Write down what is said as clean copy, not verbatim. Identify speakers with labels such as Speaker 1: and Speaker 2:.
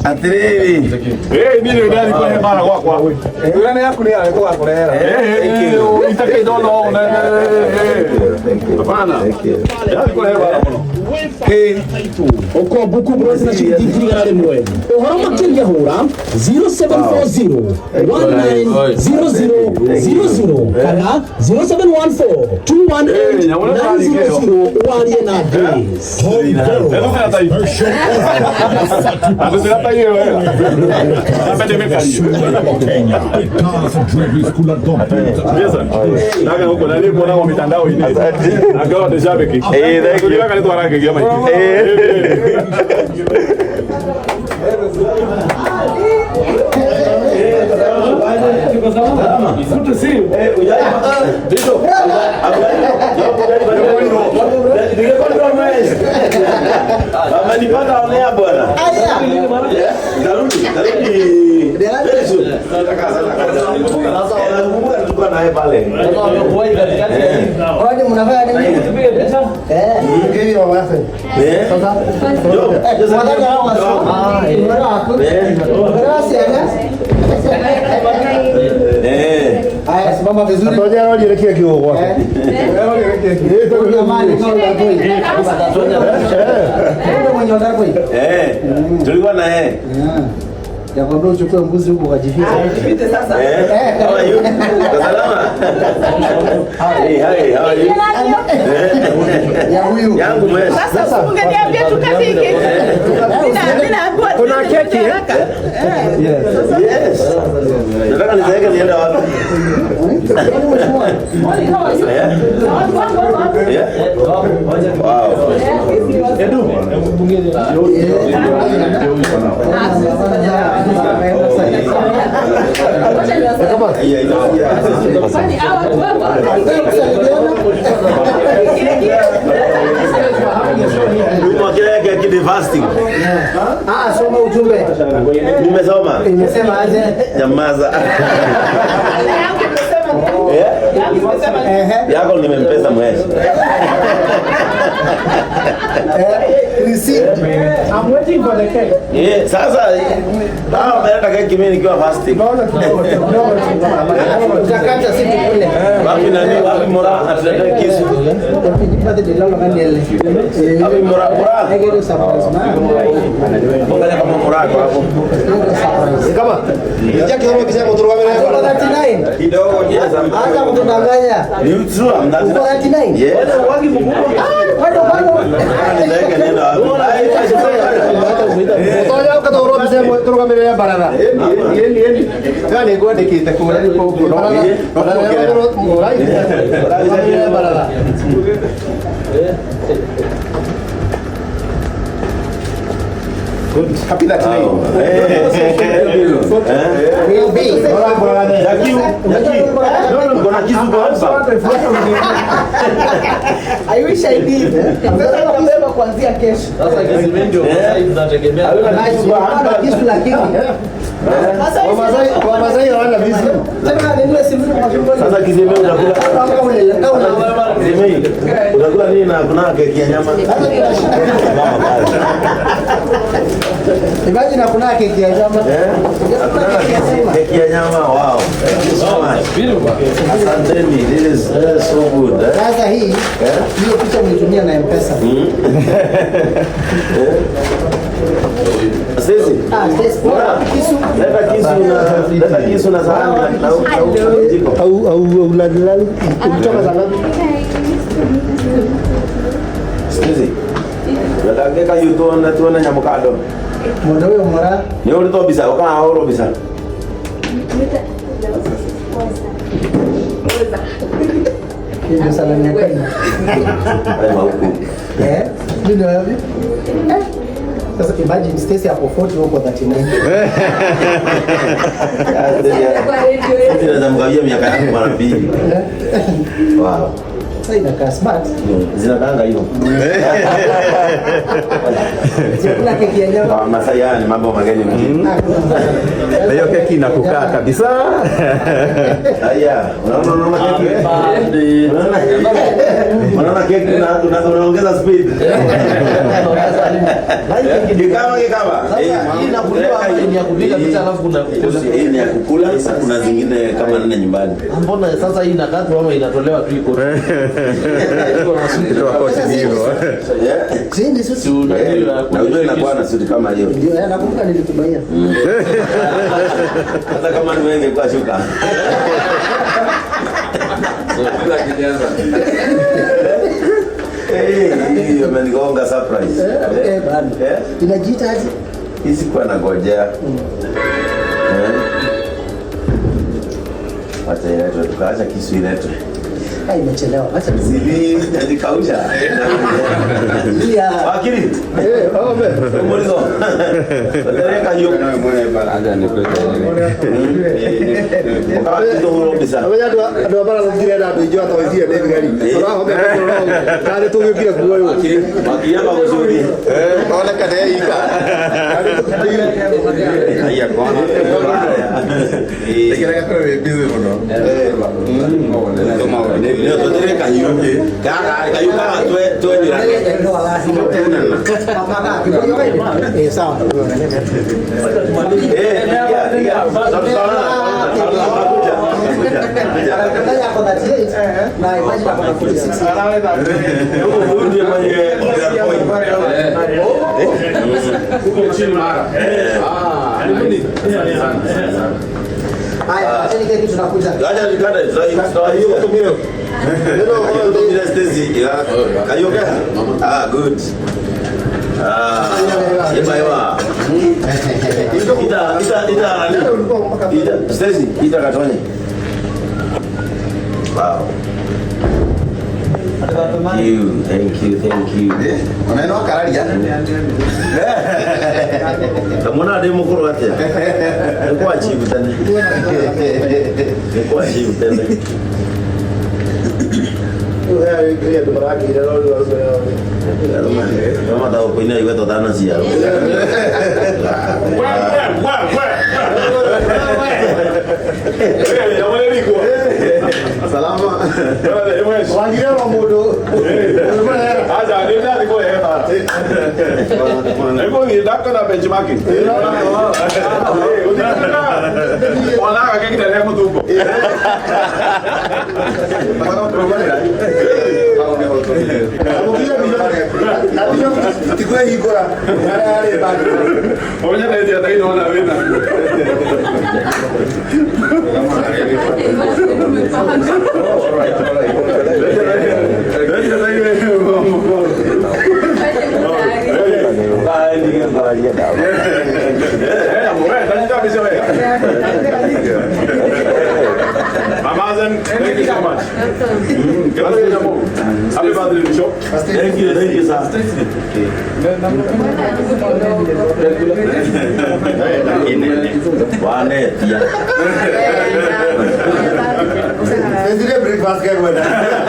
Speaker 1: Atiriri.
Speaker 2: Mimi ndani kwa mara kwa wewe.
Speaker 3: Yule yako ni alikuwa akolea.
Speaker 2: Itake dono na. Hapana. Alikuwa heba hapo.
Speaker 4: Oko buku bros na shilingi ngale mwe. Ohoro makilia hura 0740 190000 kana 0714 218 wali na days.
Speaker 2: Hata hiyo wewe. Napende mekali. Naga huko nani mbona wa mitandao hii. Agawa de shabiki.
Speaker 1: Thank you.
Speaker 2: Kale tu haraka kama hivi.
Speaker 1: Amenipata onea bwana. Darudi. Tulikuwa naye pale.
Speaker 3: Waje mnafanya nini? Ngeni wa wafe. Sasa. Wataka hao haya simama vizuri. Toja wao jirekea kioo kwako.
Speaker 1: Tulikuwa na yeye.
Speaker 3: Ya kwamba uchukue mbuzi huko wajifiche.
Speaker 1: Jifiche sasa. Kama hiyo. Salama. Hai, how are you?
Speaker 3: Ya huyu.
Speaker 1: Yangu mwe.
Speaker 5: Sasa ungeniambia tukafike. Ninaambiwa
Speaker 3: kuna keki.
Speaker 1: Yes. Nataka nizaeke niende wapi? Wow. Edu.
Speaker 3: Soma ujumbe.
Speaker 1: Nimesoma.
Speaker 3: Nimesema aje?
Speaker 1: Nyamaza. Yako nimempesa mweshi.
Speaker 3: I'm waiting for the cake.
Speaker 1: Sasa kama umeleta keki mimi nikiwa fasting.
Speaker 3: Utakata siku kule.
Speaker 1: Wapi mora atuleta kisu. Wapi mora. Mbona kama mora hapo.
Speaker 3: Kama nija kidogo kisha motor wame 39
Speaker 1: kidogo jeza
Speaker 3: hata mtudanganya
Speaker 1: ni true am
Speaker 3: 39
Speaker 1: yes
Speaker 3: wagi mkubwa bado
Speaker 1: ndege nenda
Speaker 3: toya ukatoro bise motor wame ya barara yeni gani kwa dikita kwa ni kwa mora ya barara Happy that night. Will be. I wish I did. Nabeba kuanzia kesho.
Speaker 6: Sasa kizimendio tunategemea.
Speaker 3: Kisu la kiki. Kwa Masai hawana visu. Tena ndio simu kwa shamba.
Speaker 1: Sasa kizemeo unakula. Kizemeo. Unakula nini na kuna keki ya nyama?
Speaker 3: Imagine kuna keki ya nyama.
Speaker 1: Keki ya nyama, wow. Asanteni, this is so good.
Speaker 3: Sasa hii hiyo picha mlitumia na M-Pesa.
Speaker 1: Sisi? Leta kisu na sahani na jiko.
Speaker 3: Au ladilali. Kutoka zangapi?
Speaker 1: Sisi. Nataka yutuona tuona nyamukado.
Speaker 3: Mwana wewe mwana.
Speaker 1: Ni ule to bisa, uka oro bisa.
Speaker 3: Ndio salani yako.
Speaker 1: Ai mauku.
Speaker 3: Ndio wapi? Sasa imagine Stacy hapo 40 huko 39.
Speaker 1: Sisi tunaweza mgawia miaka yako mara mbili. Wow.
Speaker 4: Sasa inakaa smart.
Speaker 1: Zinakaanga hivyo.
Speaker 4: Chakula keki ya nyama.
Speaker 1: Masai ni mambo mageni mjini.
Speaker 3: Na hiyo keki inakukaa kabisa.
Speaker 1: Haya, unaona keki? Unaona keki unaongeza speed. Kama.
Speaker 6: Hii inakuliwa ni ya kupika picha alafu kuna
Speaker 1: hii ni ya kukula, kuna zingine kama nne nyumbani.
Speaker 6: mbona sasa hii inakatwa ama inatolewa tu iko.
Speaker 3: Ndio hapo hivyo.
Speaker 4: Sini sisi.
Speaker 1: Na unajua inakuwa na suti kama hiyo.
Speaker 4: Ndio nakumbuka nilikubaia.
Speaker 1: Hata kama ni wengi kwa shuka. Hii amenigonga surprise.
Speaker 4: Inajiita aje?
Speaker 1: Hizi kwa nagojea. Acha iletwe, tukaacha kisu iletwe.
Speaker 4: Imechelewa. Acha
Speaker 1: Zili ndikausha.
Speaker 4: Pia.
Speaker 1: Wakili. Morizo. Dereka hiyo.
Speaker 3: Acha nipeke.
Speaker 1: Wakati ndo urobisa.
Speaker 3: Ndo bara ngire na ndo ijua tawitia ndio gari. Ora hobe ko kale tu ngire kuwa yo.
Speaker 1: Wakili hapa uzuri.
Speaker 3: Ona kade ika. Haya kwa. Ikira kwa busy mno.
Speaker 1: Leo tutereka hiyo. Kaka hiyo kama tu jira.
Speaker 4: Sawa.
Speaker 1: Good. Ita katonye. Wow. Thank you.
Speaker 3: Unaenda kararia.
Speaker 1: Kamona demo kuru atia. Nikuwa achieve tena. Kama tahu kuina iwe totana sia.
Speaker 3: Salama. Wangira wa modo.
Speaker 2: Acha ndio ndio hapa. Hebu ni dakika na benchmarking. Wala keki ndio hapo tupo.
Speaker 3: Bana problema. Tikwe hikora. Yale bado.
Speaker 2: Oye na ndio ndio naona wena. Amazon, thank you so much. Happy birthday to the shop.
Speaker 1: Thank you, sir. Wane tia.
Speaker 3: Sendiri breakfast kayak mana?